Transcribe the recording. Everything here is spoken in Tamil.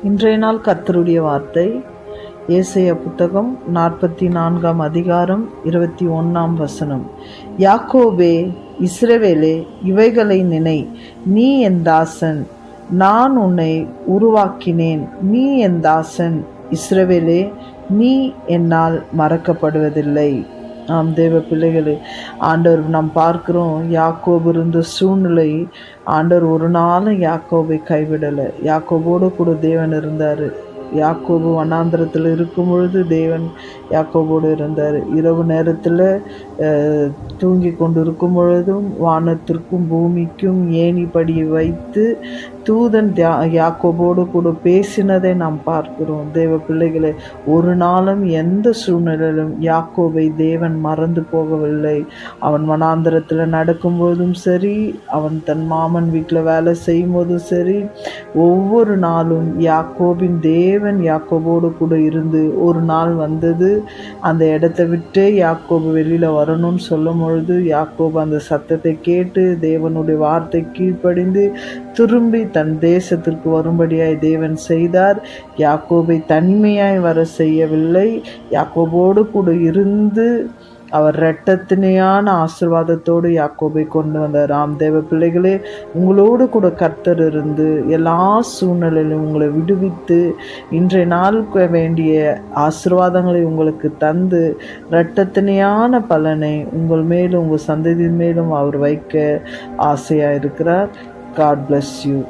இன்றைய நாள் கர்த்தருடைய வார்த்தை ஏசாயா புத்தகம் 44 அதிகாரம் 21 யாக்கோபே, இஸ்ரவேலே, இவைகளை நினை, நீ என் தாசன், நான் உன்னை உருவாக்கினேன். நீ என் தாசன், இஸ்ரவேலே, நீ என்னால் மறக்கப்படுவதில்லை. தேவ பிள்ளைகளே, ஆண்டவர் நாம் பார்க்கிறோம், யாக்கோபு இருந்த சூழ்நிலை, ஆண்டவர் ஒரு நாளும் யாக்கோபை கைவிடலை. யாக்கோபோடு கூட தேவன் இருந்தார். யாக்கோபு வனாந்திரத்தில் இருக்கும் பொழுது தேவன் யாக்கோபோடு இருந்தார். இரவு நேரத்தில் தூங்கி கொண்டு இருக்கும் பொழுதும் வானத்திற்கும் பூமிக்கும் ஏணிப்படியை வைத்து தூதன் யாக்கோபோடு கூட பேசினதை நாம் பார்க்கிறோம். தேவ பிள்ளைகளை, ஒரு நாளும் எந்த சூழ்நிலையிலும் யாக்கோபை தேவன் மறந்து போகவில்லை. அவன் வனாந்திரத்தில் நடக்கும்போதும் சரி, அவன் தன் மாமன் வீட்டில் வேலை செய்யும் போதும் சரி, ஒவ்வொரு நாளும் யாக்கோபின் தேவன் யாக்கோபோடு கூட இருந்து ஒரு நாள் வந்தது, அந்த இடத்தை விட்டு யாக்கோபு வெளியில் வரணும்னு சொல்லும் பொழுது யாக்கோபு அந்த சத்தத்தை கேட்டு தேவனுடைய வார்த்தை கீழ்ப்படிந்து திரும்பி தன் தேசத்திற்கு வரும்படியாய் தேவன் செய்தார். யாக்கோபை தனிமையாய் வர செய்யவில்லை. யாக்கோபோடு கூட இருந்து அவர் இரட்டத்தினையான ஆசீர்வாதத்தோடு யாக்கோபை கொண்டு வந்தார். தேவ பிள்ளைகளே, உங்களோடு கூட கர்த்தர் இருந்து எல்லா சூழ்நிலையிலும் உங்களை விடுவித்து இன்றைய நாளுக்கு வேண்டிய ஆசீர்வாதங்களை உங்களுக்கு தந்து இரட்டத்தினையான பலனை உங்கள் மேலும் உங்கள் சந்ததியின் மேலும் அவர் வைக்க ஆசையாக இருக்கிறார். God bless you.